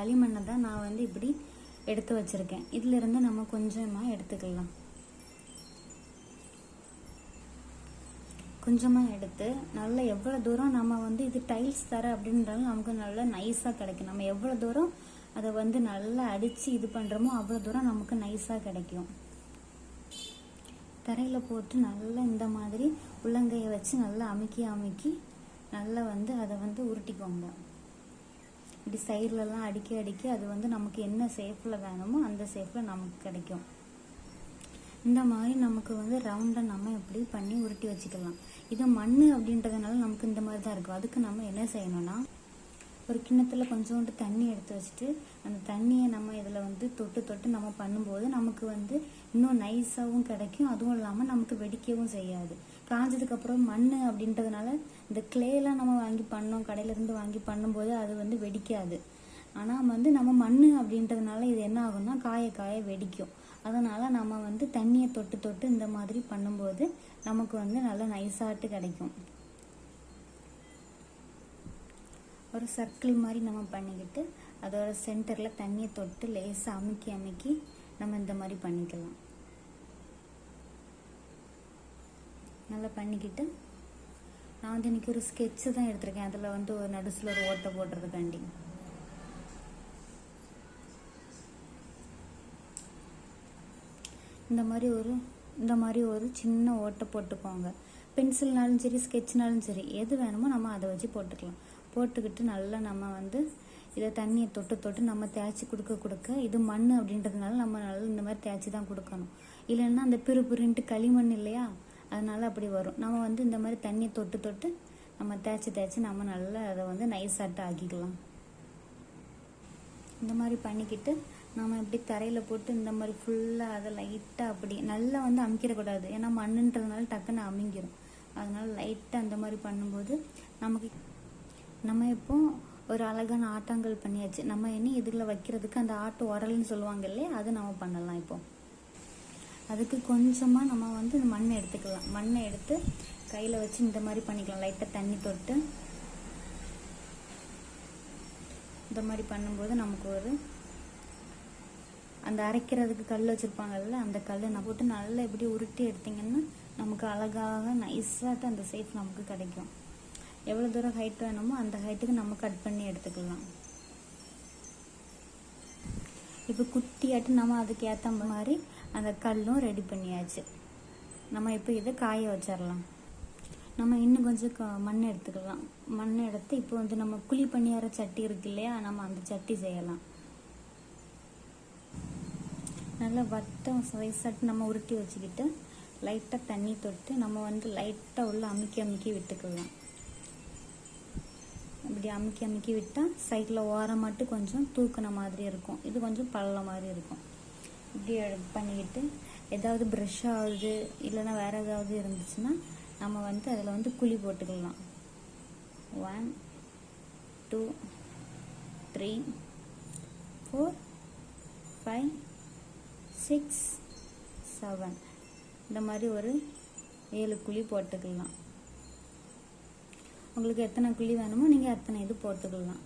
களிமண்ணை தான் நான் வந்து இப்படி எடுத்து வச்சுருக்கேன். இதிலிருந்து நம்ம கொஞ்சமாக எடுத்துக்கலாம். கொஞ்சமாக எடுத்து நல்லா எவ்வளோ தூரம் நம்ம வந்து இது டைல்ஸ் தர அப்படின்றாலும் நமக்கு நல்லா நைஸாக கிடைக்கும். நம்ம எவ்வளோ தூரம் அதை வந்து நல்லா அடித்து இது பண்ணுறோமோ அவ்வளோ தூரம் நமக்கு நைஸாக கிடைக்கும். தரையில் போட்டு நல்லா இந்த மாதிரி உள்ளங்கையை வச்சு நல்லா அமுக்கி நல்லா வந்து அதை வந்து உருட்டிக்கோங்க. இப்படி சைட்லலாம் அடிக்கி அது வந்து நமக்கு என்ன ஷேப்பில் வேணுமோ அந்த ஷேப்பில் நமக்கு கிடைக்கும். இந்த மாதிரி நமக்கு வந்து ரவுண்டாக நம்ம எப்படி பண்ணி உருட்டி வச்சுக்கலாம். இது மண் அப்படின்றதுனால நமக்கு இந்த மாதிரி தான் இருக்கும். அதுக்கு நம்ம என்ன செய்யணும்னா, ஒரு கிண்ணத்தில் கொஞ்சோண்டு தண்ணி எடுத்து வச்சுட்டு அந்த தண்ணியை நம்ம இதில் வந்து தொட்டு நம்ம பண்ணும்போது நமக்கு வந்து இன்னும் நைஸாகவும் கிடைக்கும். அதுவும் இல்லாமல் நமக்கு வெடிக்கவும் செய்யாது. காஞ்சதுக்கப்புறம் மண் அப்படின்றதுனால இந்த கிளேலாம் நம்ம வாங்கி பண்ணோம், கடையிலேருந்து வாங்கி பண்ணும்போது அது வந்து வெடிக்காது. ஆனால் வந்து நம்ம மண் அப்படின்றதுனால இது என்ன ஆகும்னா காய வெடிக்கும். அதனால் நம்ம வந்து தண்ணியை தொட்டு இந்த மாதிரி பண்ணும்போது நமக்கு வந்து நல்லா நைஸாட்டு கிடைக்கும். ஒரு சர்க்கிள் மாதிரி நம்ம பண்ணிக்கிட்டு அதோட சென்டரில் தண்ணியை தொட்டு லேசாக அமுக்கி நம்ம இந்த மாதிரி பண்ணிக்கலாம். நல்லா பண்ணிக்கிட்டு நான் வந்து இன்றைக்கி ஒரு ஸ்கெட்சு தான் எடுத்திருக்கேன். அதில் வந்து ஒரு நடுசில் ஒரு ஓட்டை போடுறதுக்காண்டி இந்த மாதிரி ஒரு சின்ன ஓட்டை போட்டுக்கோங்க. பென்சில்னாலும் சரி ஸ்கெட்ச்னாலும் சரி எது வேணுமோ நம்ம அதை வச்சு போட்டுக்கலாம். போட்டுக்கிட்டு நல்லா நம்ம வந்து இதை தண்ணியை தொட்டு நம்ம தேய்ச்சி கொடுக்க இது மண் அப்படின்றதுனால நம்ம நல்லா இந்த மாதிரி தேய்ச்சி தான் கொடுக்கணும். இல்லைன்னா அந்த பிறுபிறுன்ட்டு களிமண் இல்லையா, அதனால அப்படி வரும். நம்ம வந்து இந்த மாதிரி தண்ணியை தொட்டு நம்ம தேய்ச்சி நம்ம நல்லா அதை வந்து நைஸாட்டு ஆக்கிக்கலாம். இந்த மாதிரி பண்ணிக்கிட்டு நம்ம இப்படி தரையில் போட்டு இந்த மாதிரி ஃபுல்லாக அதை லைட்டாக அப்படி நல்லா வந்து அமுக்கிடக்கூடாது. ஏன்னா மண்ணுன்றதுனால டக்குன்னு அமுங்கிடும். அதனால லைட்டாக அந்த மாதிரி பண்ணும்போது நம்ம இப்போ ஒரு அழகான ஆட்டாங்கல் பண்ணியாச்சு. நம்ம இனி இதில் வைக்கிறதுக்கு அந்த ஆட்டு உரல்னு சொல்லுவாங்க இல்லையா, அது நம்ம பண்ணலாம். இப்போ அதுக்கு கொஞ்சமாக நம்ம வந்து இந்த மண்ணை எடுத்துக்கலாம். மண்ணை எடுத்து கையில் வச்சு இந்த மாதிரி பண்ணிக்கலாம். லைட்டாக தண்ணி தொட்டு இந்த மாதிரி பண்ணும்போது நமக்கு ஒரு அந்த அரைக்கிறதுக்கு கல் வச்சுருப்பாங்கல்ல, அந்த கல்லை நான் போட்டு நல்லா இப்படி உருட்டி எடுத்திங்கன்னா நமக்கு அழகாக நைஸாக அந்த ஷேப் நமக்கு கிடைக்கும். எவ்வளோ தூரம் ஹைட் வேணுமோ அந்த ஹைட்டுக்கு நம்ம கட் பண்ணி எடுத்துக்கலாம். இப்போ குட்டியாட்டு நம்ம அதுக்கு ஏற்ற மாதிரி அந்த கல்லும் ரெடி பண்ணியாச்சு. நம்ம இப்போ இதை காய வச்சிடலாம். நம்ம இன்னும் கொஞ்சம் மண் எடுத்துக்கலாம். மண் எடுத்து இப்போ வந்து நம்ம குழி பணியார சட்டி இருக்கு இல்லையா, நம்ம அந்த சட்டி செய்யலாம். நல்லா வட்டம் சைஸாட்டு நம்ம உருட்டி வச்சுக்கிட்டு லைட்டாக தண்ணி தொட்டு நம்ம வந்து லைட்டாக உள்ள அமுக்கி விட்டுக்கலாம். இப்படி அமுக்கி விட்டால் சைடில் ஓரம் மட்டும் கொஞ்சம் தூக்குன மாதிரி இருக்கும். இது கொஞ்சம் பள்ள மாதிரி இருக்கும். இப்படி பண்ணிக்கிட்டு ஏதாவது ப்ரஷ் ஆகுது இல்லைன்னா வேறு ஏதாவது இருந்துச்சுன்னா நம்ம வந்து அதில் வந்து குழி போட்டுக்கலாம். 1 2 3 4 5 6 7 இந்த மாதிரி ஒரு 7 குழி போட்டுக்கலாம். உங்களுக்கு எத்தனை குழி வேணுமோ நீங்கள் அத்தனை இது போட்டுக்கலாம்.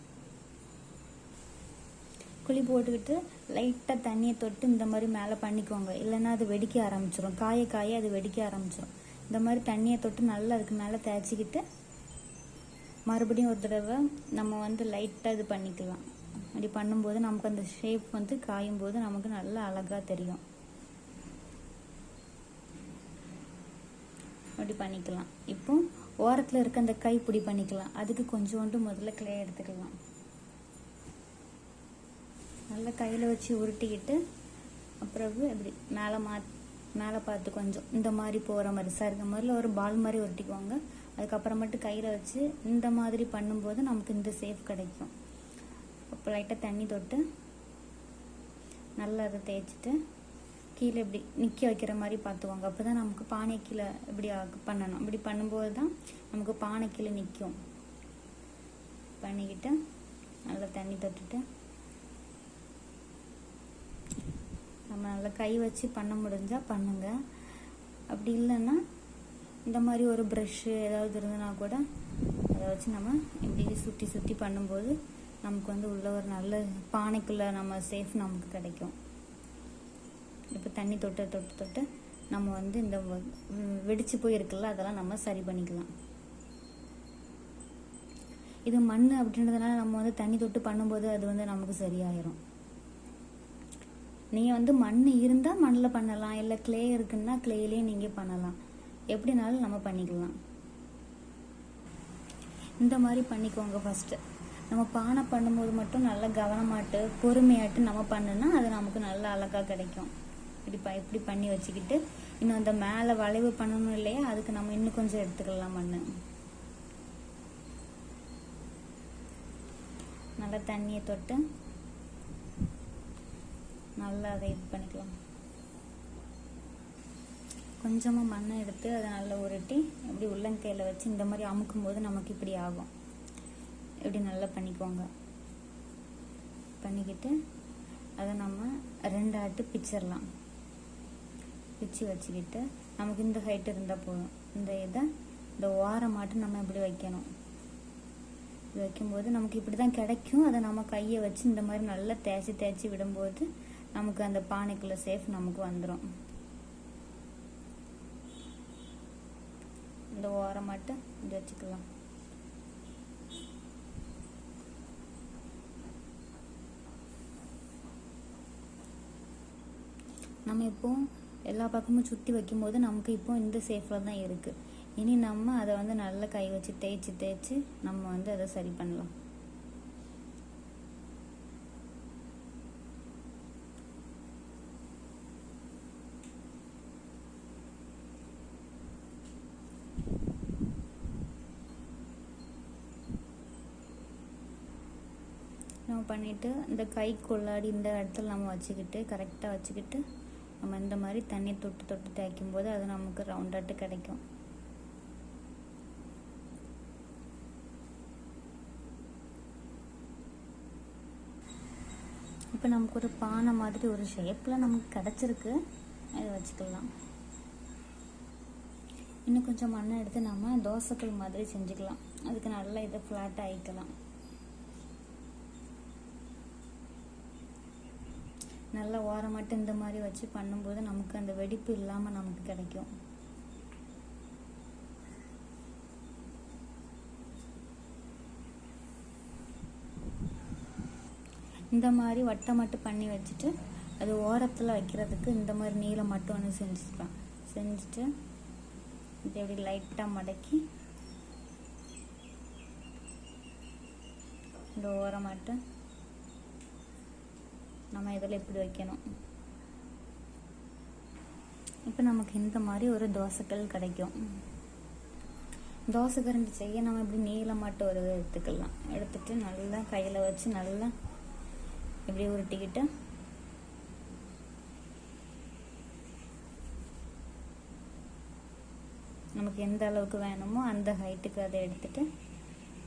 குழி போட்டுக்கிட்டு லைட்டாக தண்ணியை தொட்டு இந்த மாதிரி மேலே பண்ணிக்கோங்க. இல்லைன்னா அது வெடிக்க ஆரம்பிச்சிடும். காய அது வெடிக்க ஆரம்பிச்சிடும். இந்த மாதிரி தண்ணியை தொட்டு நல்லா அதுக்கு மேலே தேய்ச்சிக்கிட்டு மறுபடியும் ஒரு தடவை நம்ம வந்து லைட்டாக இது பண்ணிக்கலாம். அப்படி பண்ணும்போது நமக்கு அந்த ஷேப் வந்து காயும் போது நமக்கு நல்லா அழகாக தெரியும். அப்படி பண்ணிக்கலாம். இப்போ ஓரத்தில் இருக்க அந்த கைப்பிடி பண்ணிக்கலாம். அதுக்கு கொஞ்சோண்டு முதல்ல கிளே எடுத்துக்கலாம். நல்லா கையில் வச்சு உருட்டிக்கிட்டு அப்புறம் இப்படி மேலே பார்த்து கொஞ்சம் இந்த மாதிரி போகிற மாதிரி சருக மாதிரில ஒரு பால் மாதிரி உருட்டிக்குவாங்க. அதுக்கப்புறமேட்டு கையில் வச்சு இந்த மாதிரி பண்ணும்போது நமக்கு இந்த ஷேப் கிடைக்கும். அப்போ லைட்டாக தண்ணி தொட்டு நல்லா அதை தேய்ச்சிட்டு கீழே இப்படி நிற்க வைக்கிற மாதிரி பார்த்துவாங்க. அப்போ தான் நமக்கு பானை கீழே இப்படி பண்ணணும். இப்படி பண்ணும்போது தான் நமக்கு பானை கீழே நிற்கும். பண்ணிக்கிட்டு நல்லா தண்ணி தொட்டுட்டு நம்ம நல்லா கை வச்சு பண்ண முடிஞ்சால் பண்ணுங்க. அப்படி இல்லைன்னா இந்த மாதிரி ஒரு ப்ரஷ்ஷு ஏதாவது இருந்ததுன்னா கூட அதை வச்சு நம்ம இப்படி சுற்றி பண்ணும்போது நமக்கு வந்து உள்ள ஒரு நல்ல பானைக்குள்ளே நம்ம சேஃப் நமக்கு கிடைக்கும். இப்போ தண்ணி தொட்டு தொட்டு தொட்டு நம்ம வந்து இந்த வெடிச்சு போயிருக்குல்ல அதெல்லாம் நம்ம சரி பண்ணிக்கலாம். இது மண் அப்படின்றதுனால நம்ம வந்து தண்ணி தொட்டு பண்ணும்போது அது வந்து நமக்கு சரியாயிரும். நீங்கள் வந்து மண் இருந்தால் மண்ணில் பண்ணலாம், இல்லை கிளே இருக்குன்னா கிளேலேயே நீங்கள் பண்ணலாம். எப்படினாலும் நம்ம பண்ணிக்கலாம். இந்த மாதிரி பண்ணிக்கோங்க. ஃபஸ்ட்டு நம்ம பானை பண்ணும்போது மட்டும் நல்லா கவனமாட்டு பொறுமையாட்டு நம்ம பண்ணுனா அது நமக்கு நல்லா அழகாக கிடைக்கும். இப்படி பண்ணி வச்சுக்கிட்டு இன்னும் அந்த மேலே வளைவு பண்ணணும் இல்லையா, அதுக்கு நம்ம இன்னும் கொஞ்சம் எடுத்துக்கலாம். மண் நல்லா தண்ணியை தொட்டு நல்லா அதை இது பண்ணிக்கலாம். கொஞ்சமாக மண்ணை எடுத்து அதை நல்லா உருட்டி இப்படி உள்ளங்கையில் வச்சு இந்த மாதிரி அமுக்கும் போது நமக்கு இப்படி ஆகும். இப்படி நல்லா பண்ணிக்கோங்க. பண்ணிக்கிட்டு அதை நம்ம 2 ஆட்டு பிச்சிடலாம். பிச்சு வச்சுக்கிட்டு நமக்கு இந்த ஹைட் இருந்தால் போதும். இந்த ஓரமாட்டு நம்ம இப்படி வைக்கணும். இது வைக்கும்போது நமக்கு இப்படி தான் கிடைக்கும். அதை நம்ம கையை வச்சு இந்த மாதிரி நல்லா தேய்ச்சி விடும்போது நமக்கு அந்த பானைக்குள்ள சேஃப் நமக்கு வந்துடும். இந்த ஓரமாட்டு இப்படி வச்சுக்கலாம். நம்ம இப்போ எல்லா பக்கமும் சுற்றி வைக்கும்போது நமக்கு இப்போ இந்த சேஃபில் தான் இருக்குது. இனி நம்ம அதை வந்து நல்லா கை வச்சு தேய்ச்சி நம்ம வந்து அதை சரி பண்ணலாம். நம்ம பண்ணிவிட்டு இந்த கைக்குள்ளாடி இந்த இடத்துல நம்ம வச்சுக்கிட்டு கரெக்டாக வச்சுக்கிட்டு நம்ம இந்த மாதிரி தண்ணி தொட்டு தொட்டு தேய்க்கும் போது அது நமக்கு ரவுண்டாட்டு கிடைக்கும். இப்போ நமக்கு ஒரு பானை மாதிரி ஒரு ஷேப்பில் நமக்கு கிடச்சிருக்கு. அதை வச்சுக்கலாம். இன்னும் கொஞ்சம் மண்ணை எடுத்து நம்ம தோசைக்கல் மாதிரி செஞ்சுக்கலாம். அதுக்கு நல்லா இதை ஃப்ளாட்டாக ஆகிக்கலாம். நல்லா ஓரமாட்டு இந்த மாதிரி வச்சு பண்ணும்போது நமக்கு அந்த வெடிப்பு இல்லாமல் நமக்கு கிடைக்கும். இந்த மாதிரி வட்டமாட்டு பண்ணி வச்சுட்டு அது ஓரத்தில் வைக்கிறதுக்கு இந்த மாதிரி நீளம் மட்டும் ஒன்று செஞ்சுக்கலாம். செஞ்சுட்டு இப்படி லைட்டாக மடக்கி இந்த ஓரமாட்டு நம்ம இதில் இப்படி வைக்கணும். இப்போ நமக்கு இந்த மாதிரி ஒரு தோசைக்கல் கிடைக்கும். தோசை கரண்டி செய்ய நம்ம இப்படி நீளமாட்டு ஒரு எடுத்துக்கலாம். எடுத்துட்டு நல்லா கையில் வச்சு நல்லா இப்படி உருட்டிக்கிட்டு நமக்கு எந்த அளவுக்கு வேணுமோ அந்த ஹைட்டுக்கு அதை எடுத்துட்டு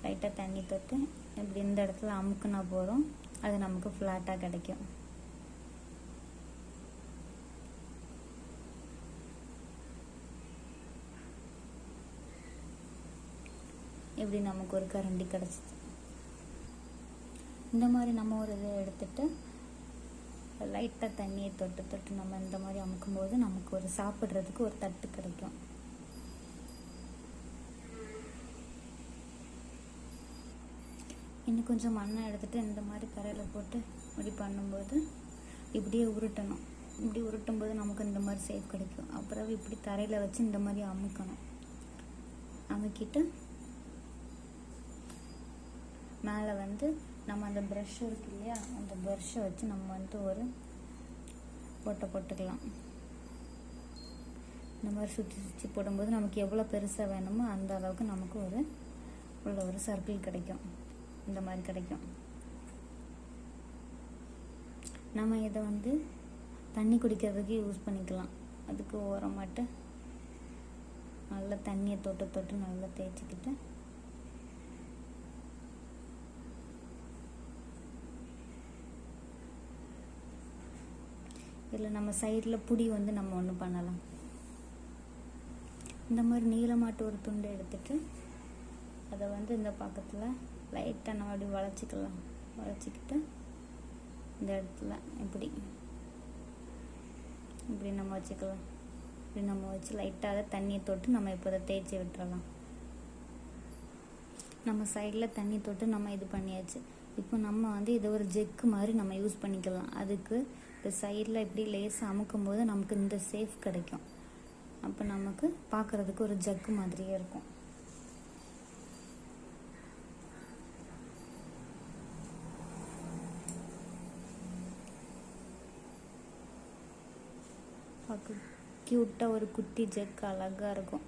லைட்டாக தண்ணி தொட்டு இப்படி இந்த இடத்துல அமுக்குனா போதும். அது நமக்கு ஃப்ளாட்டாக கிடைக்கும். இப்படி நமக்கு ஒரு கரண்டி கிடச்சிது. இந்த மாதிரி நம்ம ஒரு இதை எடுத்துட்டு லைட்டாக தண்ணியை தொட்டு தொட்டு நம்ம இந்த மாதிரி அமுக்கும்போது நமக்கு ஒரு சாப்பிட்றதுக்கு ஒரு தட்டு கிடைக்கும். இன்னும் கொஞ்சம் மண்ணை எடுத்துட்டு இந்த மாதிரி கரையில் போட்டு இப்படி பண்ணும்போது இப்படியே உருட்டணும். இப்படி உருட்டும் போது நமக்கு இந்த மாதிரி சேஃப் கிடைக்கும். அப்புறம் இப்படி தரையில் வச்சு இந்த மாதிரி அமுக்கணும். அமுக்கிட்டு மேலே வந்து நம்ம அந்த ப்ரஷ் இருக்கு இல்லையா, அந்த ப்ரஷ்ஷை வச்சு நம்ம வந்து ஒரு ஓட்டை போட்டுக்கலாம். இந்த மாதிரி சுற்றி போடும்போது நமக்கு எவ்வளோ பெருசாக வேணுமோ அந்த அளவுக்கு நமக்கு உள்ள ஒரு சர்க்கிள் கிடைக்கும். இந்த மாதிரி கிடைக்கும். நம்ம இதை வந்து தண்ணி குடிக்கிறதுக்கு யூஸ் பண்ணிக்கலாம். அதுக்கு ஓரமாட்டு நல்லா தண்ணியை தொட்டு தொட்டு நல்லா தேய்ச்சிக்கிட்டு இதில் நம்ம சைடில் புடி வந்து நம்ம ஒன்று பண்ணலாம். இந்த மாதிரி நீளமாட்டு ஒரு துண்டு எடுத்துட்டு அதை வந்து இந்த பக்கத்தில் லைட்டாக நம்ம அப்படி வளைச்சிக்கலாம். வச்சுக்கிட்டு இந்த இடத்துல இப்படி இப்படி நம்ம வச்சுக்கலாம். இப்படி நம்ம வச்சு லைட்டாக தண்ணியை தொட்டு நம்ம இப்போ அதை தேய்ச்சி விட்டுறலாம். நம்ம சைடில் தண்ணி தொட்டு நம்ம இது பண்ணியாச்சு. இப்போ நம்ம வந்து இதை ஒரு ஜெக்கு மாதிரி நம்ம யூஸ் பண்ணிக்கலாம். அதுக்கு இந்த சைடில் இப்படி லேசாக அமுக்கும் போது நமக்கு இந்த சேஃப் கிடைக்கும். அப்போ நமக்கு பார்க்குறதுக்கு ஒரு ஜக்கு மாதிரியே இருக்கும். பார்க்க க்யூட்டாக ஒரு குட்டி ஜக்கு அழகாக இருக்கும்.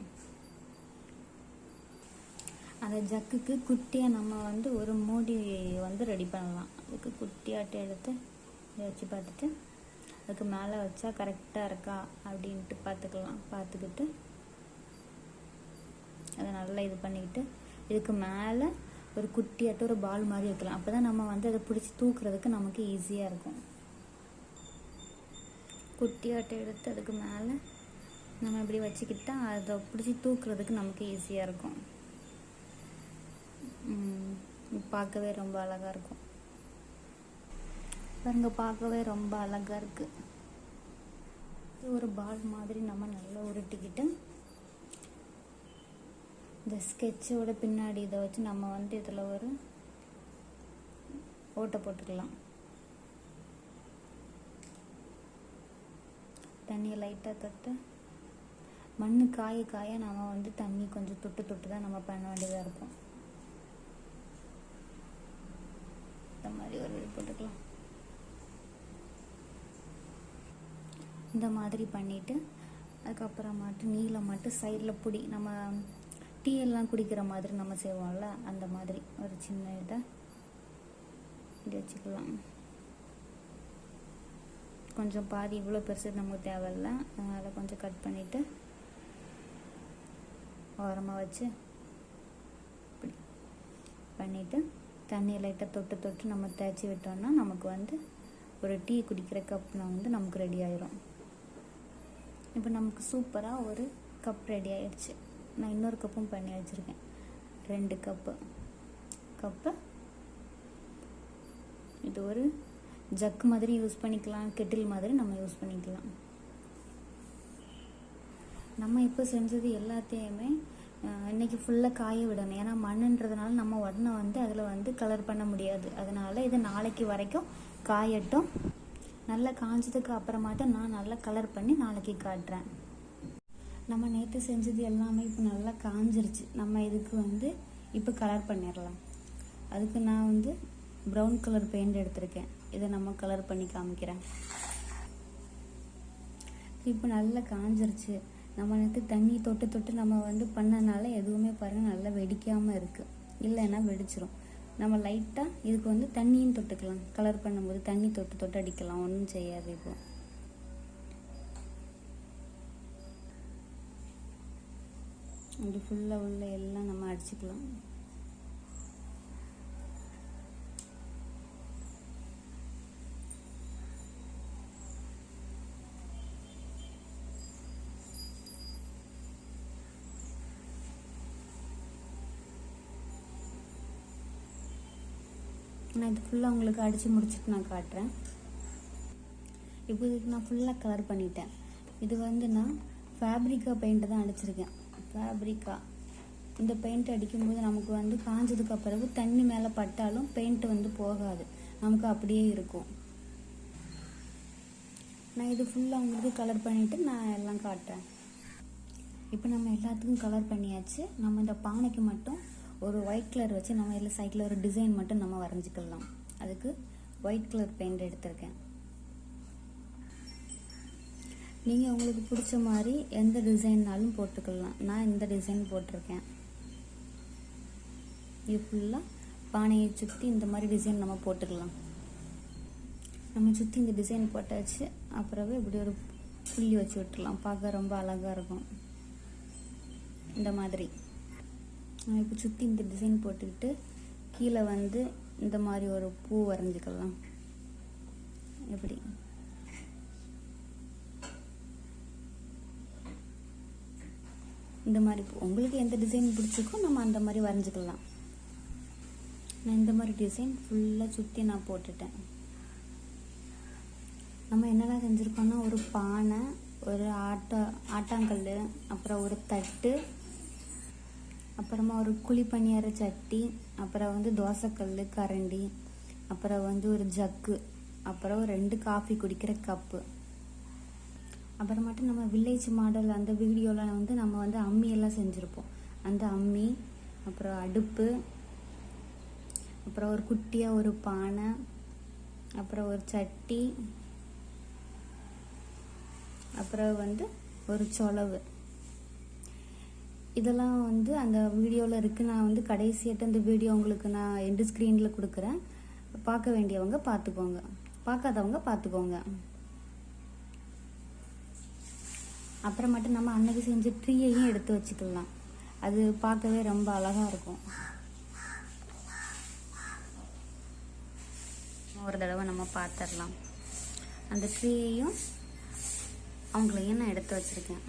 அந்த ஜக்குக்கு குட்டியாக நம்ம வந்து ஒரு மூடி வந்து ரெடி பண்ணலாம். அதுக்கு குட்டியாட்டு எடுத்து வச்சு பார்த்துட்டு அதுக்கு மேலே வச்சா கரெக்டாக இருக்கா அப்படின்ட்டு பார்த்துக்கலாம். பார்த்துக்கிட்டு அதை நல்லா இது பண்ணிக்கிட்டு இதுக்கு மேலே ஒரு குட்டியாட்டு ஒரு பால் மாதிரி வைக்கலாம். அப்போ தான் நம்ம வந்து அதை பிடிச்சி தூக்குறதுக்கு நமக்கு ஈஸியாக இருக்கும். குட்டியாட்டை எடுத்து அதுக்கு மேலே நம்ம இப்படி வச்சுக்கிட்டா அதை பிடிச்சி தூக்குறதுக்கு நமக்கு ஈஸியாக இருக்கும். பார்க்கவே ரொம்ப அழகாக இருக்கும். பாருங்க, பார்க்கவே ரொம்ப அழகாக இருக்குது. ஒரு பால் மாதிரி நம்ம நல்லா உருட்டிக்கிட்டு இந்த ஸ்கெட்சோட பின்னாடி இதை வச்சு நம்ம வந்து இதில் ஒரு ஓட்டை போட்டுக்கலாம். தண்ணியை லைட்டாக தொட்டு மண் காய காய நம்ம வந்து தண்ணி கொஞ்சம் தொட்டு தொட்டு தான் நம்ம பண்ண வேண்டியதாக இருக்கும். இந்த மாதிரி ஒரு இது போட்டுக்கலாம். இந்த மாதிரி பண்ணிவிட்டு அதுக்கப்புறமாட்டு நீளமாட்டு சைடில் பிடி நம்ம டீ எல்லாம் குடிக்கிற மாதிரி நம்ம செய்வோம்ல, அந்த மாதிரி ஒரு சின்ன இதை இப்படி வச்சுக்கலாம். கொஞ்சம் பாதி இவ்வளோ பெருசு நமக்கு தேவையில்ல, அதனால் கொஞ்சம் கட் பண்ணிவிட்டு ஓரமாக வச்சு இப்படி பண்ணிவிட்டு தண்ணியை லைட்டாக தொட்டு தொட்டு நம்ம தேய்ச்சி விட்டோம்னா நமக்கு வந்து ஒரு டீ குடிக்கிற கப்னால் வந்து நமக்கு ரெடி ஆயிரும். இப்போ நமக்கு சூப்பராக ஒரு கப் ரெடி ஆயிடுச்சு. நான் இன்னொரு கப்பும் பண்ணி வச்சுருக்கேன். 2 கப்பு இது ஒரு ஜக்கு மாதிரி யூஸ் பண்ணிக்கலாம், கெட்டில் மாதிரி நம்ம யூஸ் பண்ணிக்கலாம். நம்ம இப்போ செஞ்சது எல்லாத்தையுமே இன்றைக்கி ஃபுல்லாக காய விடணும். ஏன்னா மண்ணுன்றதுனால நம்ம உடனே வந்து அதில் வந்து கலர் பண்ண முடியாது. அதனால் இது நாளைக்கு வரைக்கும் காயட்டும். நல்லா காஞ்சதுக்கு அப்புறமாட்ட நான் நல்லா கலர் பண்ணி நாளைக்கு காட்டுறேன். நம்ம நேற்று செஞ்சது எல்லாமே இப்போ நல்லா காஞ்சிருச்சு. நம்ம இதுக்கு வந்து இப்போ கலர் பண்ணிடலாம். அதுக்கு நான் வந்து ப்ரௌன் கலர் பெயிண்ட் எடுத்திருக்கேன். இதை நம்ம கலர் பண்ணி காமிக்கிறேன். இப்போ நல்லா காஞ்சிருச்சு. நம்ம நேற்று தண்ணி தொட்டு தொட்டு நம்ம வந்து பண்ணனால எதுவுமே பாருங்கள் நல்லா வெடிக்காமல் இருக்குது. இல்லைன்னா வெடிச்சிரும். நம்ம லைட்டாக இதுக்கு வந்து தண்ணியும் தொட்டுக்கலாம். கலர் பண்ணும்போது தண்ணி தொட்டு தொட்டு அடிக்கலாம், ஒன்றும் செய்யாது. இப்போ அப்படி ஃபுல்லாக உள்ள எல்லாம் நம்ம அடிச்சுக்கலாம். நான் இது ஃபுல்லாக உங்களுக்கு அடித்து முடிச்சுட்டு நான் காட்டுறேன். இப்போ இதுக்கு நான் ஃபுல்லாக கலர் பண்ணிட்டேன். இது வந்து நான் ஃபேப்ரிக்கா பெயிண்ட்டு தான் அடிச்சிருக்கேன். ஃபேப்ரிக்கா இந்த பெயிண்ட் அடிக்கும்போது நமக்கு வந்து காஞ்சதுக்கு பிறகு தண்ணி மேலே பட்டாலும் பெயிண்ட் வந்து போகாது, நமக்கு அப்படியே இருக்கும். நான் இது ஃபுல்லாக உங்களுக்கு கலர் பண்ணிவிட்டு நான் எல்லாம் காட்டுறேன். இப்போ நம்ம எல்லாத்துக்கும் கலர் பண்ணியாச்சு. நம்ம இந்த பானைக்கு மட்டும் ஒரு ஒயிட் கலர் வச்சு நம்ம இதில் சைடில் ஒரு டிசைன் மட்டும் நம்ம வரைஞ்சிக்கலாம். அதுக்கு ஒயிட் கலர் பெயிண்ட் எடுத்திருக்கேன். நீங்கள் உங்களுக்கு பிடிச்ச மாதிரி எந்த டிசைன்னாலும் போட்டுக்கலாம். நான் இந்த டிசைன் போட்டிருக்கேன். இது ஃபுல்லாக பானையை சுற்றி இந்த மாதிரி டிசைன் நம்ம போட்டுக்கலாம். நம்ம சுற்றி இந்த டிசைன் போட்டாச்சு. அப்புறமே இப்படி ஒரு புள்ளி வச்சு விட்டுலாம். பார்க்க ரொம்ப அழகாக இருக்கும். இந்த மாதிரி நம்ம இப்போ சுற்றி இந்த டிசைன் போட்டுக்கிட்டு கீழே வந்து இந்த மாதிரி ஒரு பூ வரைஞ்சிக்கலாம். எப்படி இந்த மாதிரி உங்களுக்கு எந்த டிசைன் பிடிச்சிக்கோ நம்ம அந்த மாதிரி வரைஞ்சிக்கலாம். நான் இந்த மாதிரி டிசைன் ஃபுல்லாக சுற்றி நான் போட்டுட்டேன். நம்ம என்னெல்லாம் செஞ்சுருக்கோம்னா ஒரு பானை, ஒரு ஆட்டாங்கல், அப்புறம் ஒரு தட்டு, அப்புறமா ஒரு குழிப்பணியார சட்டி, அப்புறம் வந்து தோசைக்கல், கரண்டி, அப்புறம் வந்து ஒரு ஜக்கு, அப்புறம் 2 காஃபி குடிக்கிற கப்பு. அப்புறமாட்டு நம்ம வில்லேஜ் மாடல் அந்த வீடியோவில் வந்து நம்ம வந்து அம்மியெல்லாம் செஞ்சுருப்போம். அந்த அம்மி, அப்புறம் அடுப்பு, அப்புறம் ஒரு குட்டியாக ஒரு பானை, அப்புறம் ஒரு சட்டி, அப்புறம் வந்து ஒரு சொலவு. இதெல்லாம் வந்து அந்த வீடியோவில் இருக்குது. நான் வந்து கடைசியாட்டு அந்த வீடியோ உங்களுக்கு நான் எண்டு ஸ்க்ரீனில் கொடுக்குறேன். பார்க்க வேண்டியவங்க பார்த்துக்கோங்க, பார்க்காதவங்க பார்த்துக்கோங்க. அப்புறமேட்டு நம்ம அன்னைக்கு செஞ்ச ட்ரீயையும் எடுத்து வச்சுக்கலாம். அது பார்க்கவே ரொம்ப அழகாக இருக்கும். ஒரு தடவை நம்ம பார்த்துடலாம். அந்த ட்ரீயையும் அவங்களையும் நான் எடுத்து வச்சுருக்கேன்.